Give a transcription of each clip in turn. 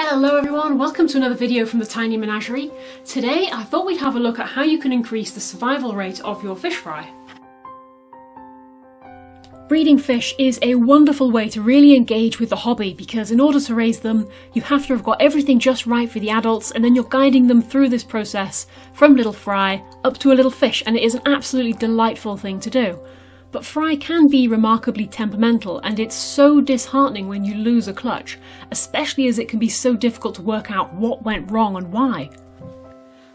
Hello everyone, welcome to another video from the Tiny Menagerie. Today I thought we'd have a look at how you can increase the survival rate of your fish fry. Breeding fish is a wonderful way to really engage with the hobby because in order to raise them, you have to have got everything just right for the adults, and then you're guiding them through this process from little fry up to a little fish, and it is an absolutely delightful thing to do. But fry can be remarkably temperamental, and it's so disheartening when you lose a clutch, especially as it can be so difficult to work out what went wrong and why.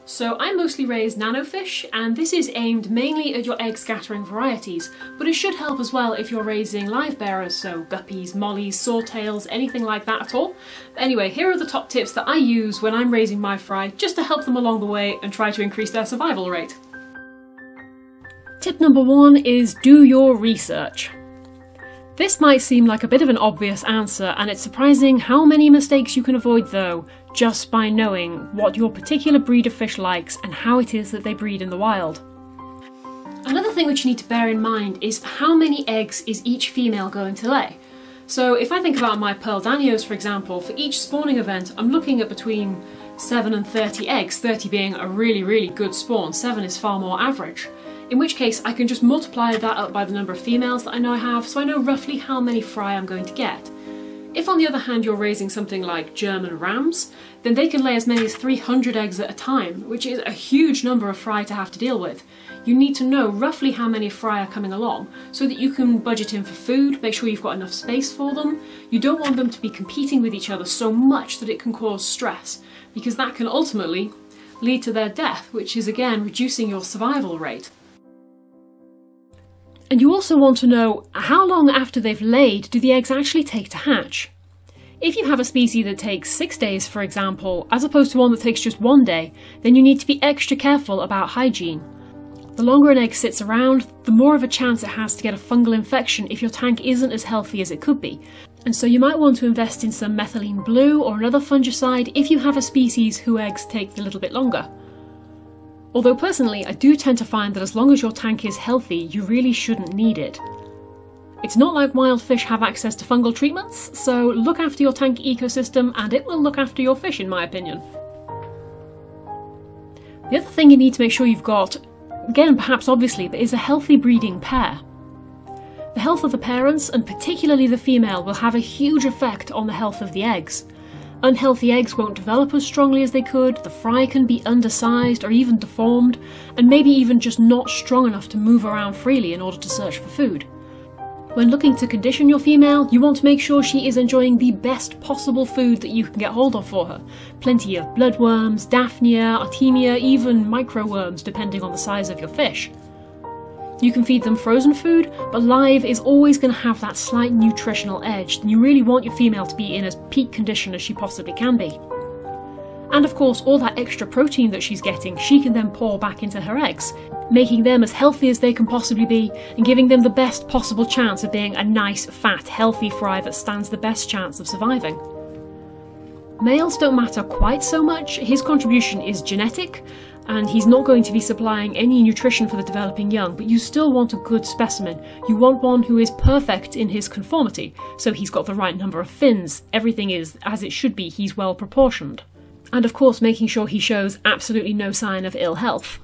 So I mostly raise nanofish, and this is aimed mainly at your egg scattering varieties, but it should help as well if you're raising live bearers, so guppies, mollies, swordtails, anything like that at all. Anyway, here are the top tips that I use when I'm raising my fry, just to help them along the way and try to increase their survival rate. Tip number one is do your research. This might seem like a bit of an obvious answer, and it's surprising how many mistakes you can avoid though, just by knowing what your particular breed of fish likes and how it is that they breed in the wild. Another thing which you need to bear in mind is how many eggs is each female going to lay. So if I think about my pearl danios, for example, for each spawning event I'm looking at between 7 and 30 eggs, 30 being a really good spawn, 7 is far more average. In which case I can just multiply that up by the number of females that I know I have, so I know roughly how many fry I'm going to get. If on the other hand you're raising something like German rams, then they can lay as many as 300 eggs at a time, which is a huge number of fry to have to deal with. You need to know roughly how many fry are coming along, so that you can budget in for food, make sure you've got enough space for them. You don't want them to be competing with each other so much that it can cause stress, because that can ultimately lead to their death, which is again reducing your survival rate. And you also want to know how long after they've laid do the eggs actually take to hatch. If you have a species that takes 6 days, for example, as opposed to one that takes just 1 day, then you need to be extra careful about hygiene. The longer an egg sits around, the more of a chance it has to get a fungal infection if your tank isn't as healthy as it could be. And so you might want to invest in some methylene blue or another fungicide if you have a species whose eggs take a little bit longer. Although personally, I do tend to find that as long as your tank is healthy, you really shouldn't need it. It's not like wild fish have access to fungal treatments, so look after your tank ecosystem and it will look after your fish, in my opinion. The other thing you need to make sure you've got, again perhaps obviously, but is a healthy breeding pair. The health of the parents, and particularly the female, will have a huge effect on the health of the eggs. Unhealthy eggs won't develop as strongly as they could, the fry can be undersized or even deformed, and maybe even just not strong enough to move around freely in order to search for food. When looking to condition your female, you want to make sure she is enjoying the best possible food that you can get hold of for her. Plenty of bloodworms, daphnia, artemia, even microworms depending on the size of your fish. You can feed them frozen food, but live is always going to have that slight nutritional edge, and you really want your female to be in as peak condition as she possibly can be. And of course, all that extra protein that she's getting, she can then pour back into her eggs, making them as healthy as they can possibly be, and giving them the best possible chance of being a nice, fat, healthy fry that stands the best chance of surviving. Males don't matter quite so much, his contribution is genetic, and he's not going to be supplying any nutrition for the developing young, but you still want a good specimen. You want one who is perfect in his conformity, so he's got the right number of fins, everything is as it should be, he's well proportioned. And of course making sure he shows absolutely no sign of ill health.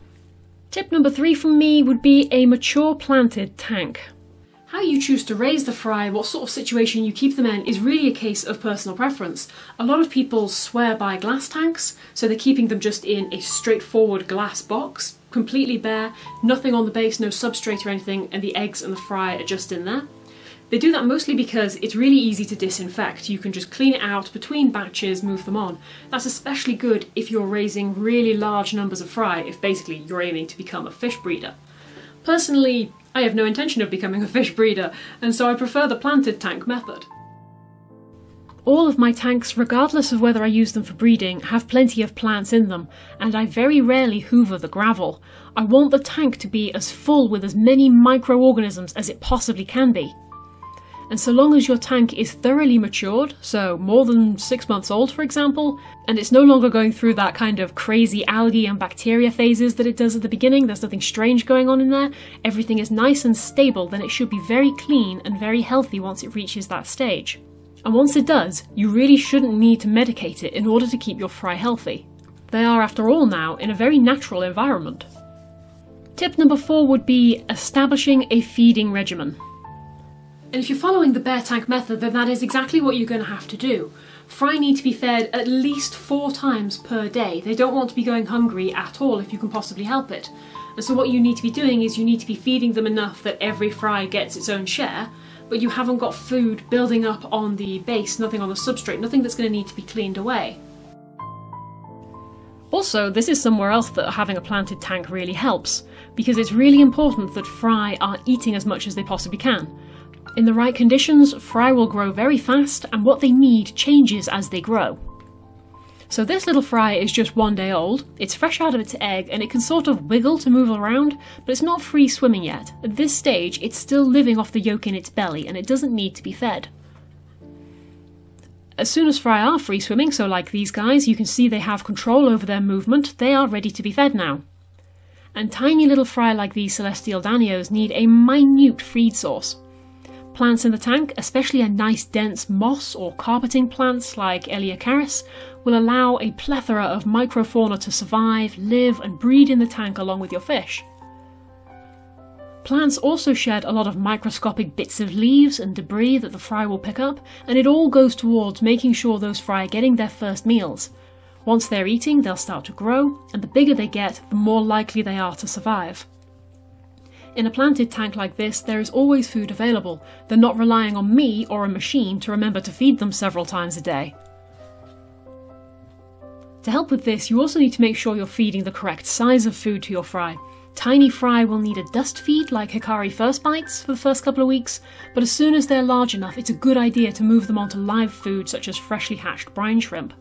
Tip number 3 from me would be a mature planted tank. How you choose to raise the fry, what sort of situation you keep them in, is really a case of personal preference. A lot of people swear by glass tanks, so they're keeping them just in a straightforward glass box, completely bare, nothing on the base, no substrate or anything, and the eggs and the fry are just in there. They do that mostly because it's really easy to disinfect. You can just clean it out between batches, move them on. That's especially good if you're raising really large numbers of fry, if basically you're aiming to become a fish breeder. Personally, I have no intention of becoming a fish breeder, and so I prefer the planted tank method. All of my tanks, regardless of whether I use them for breeding, have plenty of plants in them, and I very rarely hoover the gravel. I want the tank to be as full with as many microorganisms as it possibly can be. And so long as your tank is thoroughly matured, so more than 6 months old for example, and it's no longer going through that kind of crazy algae and bacteria phases that it does at the beginning, there's nothing strange going on in there, everything is nice and stable, then it should be very clean and very healthy once it reaches that stage. And once it does, you really shouldn't need to medicate it in order to keep your fry healthy. They are, after all now, in a very natural environment. Tip number 4 would be establishing a feeding regimen. And if you're following the bear tank method, then that is exactly what you're going to have to do. Fry need to be fed at least 4 times per day. They don't want to be going hungry at all if you can possibly help it. And so what you need to be doing is you need to be feeding them enough that every fry gets its own share, but you haven't got food building up on the base, nothing on the substrate, nothing that's going to need to be cleaned away. Also, this is somewhere else that having a planted tank really helps, because it's really important that fry are eating as much as they possibly can. In the right conditions, fry will grow very fast, and what they need changes as they grow. So this little fry is just 1 day old, it's fresh out of its egg, and it can sort of wiggle to move around, but it's not free swimming yet. At this stage, it's still living off the yolk in its belly, and it doesn't need to be fed. As soon as fry are free swimming, so like these guys, you can see they have control over their movement, they are ready to be fed now. And tiny little fry like these celestial danios need a minute feed source. Plants in the tank, especially a nice dense moss or carpeting plants like Eleocharis, will allow a plethora of microfauna to survive, live and breed in the tank along with your fish. Plants also shed a lot of microscopic bits of leaves and debris that the fry will pick up, and it all goes towards making sure those fry are getting their first meals. Once they're eating, they'll start to grow, and the bigger they get, the more likely they are to survive. In a planted tank like this, there is always food available. They're not relying on me or a machine to remember to feed them several times a day. To help with this, you also need to make sure you're feeding the correct size of food to your fry. Tiny fry will need a dust feed like Hikari first bites for the first couple of weeks, but as soon as they're large enough, it's a good idea to move them onto live food such as freshly hatched brine shrimp.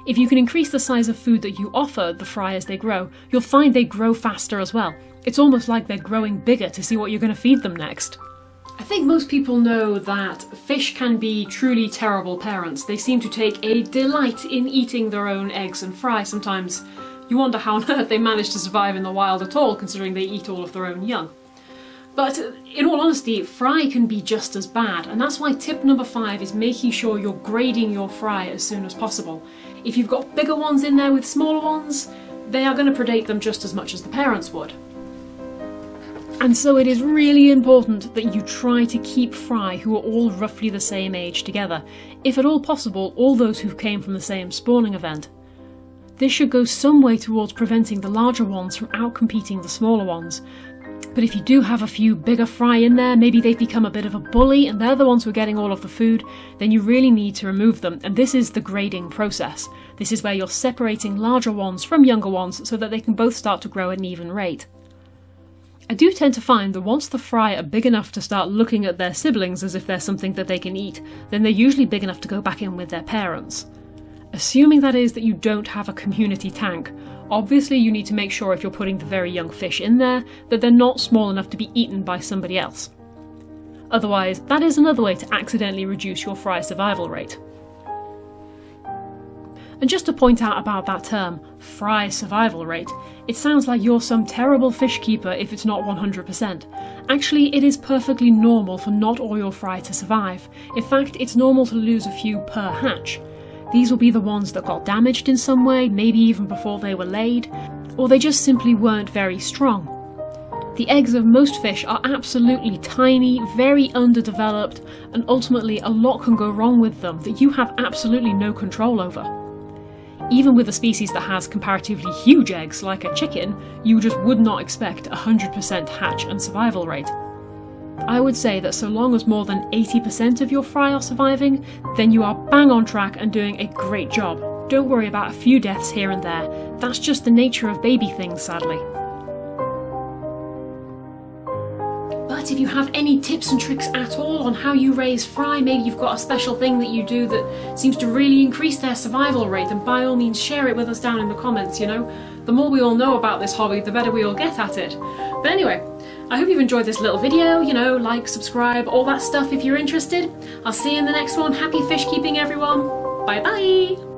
If you can increase the size of food that you offer the fry as they grow, you'll find they grow faster as well. It's almost like they're growing bigger to see what you're going to feed them next. I think most people know that fish can be truly terrible parents. They seem to take a delight in eating their own eggs and fry. Sometimes you wonder how on earth they manage to survive in the wild at all, considering they eat all of their own young. But in all honesty, fry can be just as bad, and that's why tip number 5 is making sure you're grading your fry as soon as possible. If you've got bigger ones in there with smaller ones, they are going to predate them just as much as the parents would. And so it is really important that you try to keep fry who are all roughly the same age together. If at all possible, all those who came from the same spawning event. This should go some way towards preventing the larger ones from outcompeting the smaller ones. But if you do have a few bigger fry in there, maybe they've become a bit of a bully and they're the ones who are getting all of the food, then you really need to remove them, and this is the grading process. This is where you're separating larger ones from younger ones so that they can both start to grow at an even rate. I do tend to find that once the fry are big enough to start looking at their siblings as if they're something that they can eat, then they're usually big enough to go back in with their parents. Assuming that is that you don't have a community tank. Obviously you need to make sure if you're putting the very young fish in there that they're not small enough to be eaten by somebody else. Otherwise, that is another way to accidentally reduce your fry survival rate. And just to point out about that term, fry survival rate, it sounds like you're some terrible fish keeper if it's not 100%. Actually, it is perfectly normal for not all your fry to survive. In fact, it's normal to lose a few per hatch. These will be the ones that got damaged in some way, maybe even before they were laid, or they just simply weren't very strong. The eggs of most fish are absolutely tiny, very underdeveloped, and ultimately a lot can go wrong with them that you have absolutely no control over. Even with a species that has comparatively huge eggs like a chicken, you just would not expect 100% hatch and survival rate. I would say that so long as more than 80% of your fry are surviving, then you are bang on track and doing a great job. Don't worry about a few deaths here and there. That's just the nature of baby things, sadly. But if you have any tips and tricks at all on how you raise fry, maybe you've got a special thing that you do that seems to really increase their survival rate, then by all means share it with us down in the comments, you know? The more we all know about this hobby, the better we all get at it. But anyway, I hope you've enjoyed this little video, you know, like, subscribe, all that stuff if you're interested. I'll see you in the next one. Happy fish keeping, everyone. Bye bye!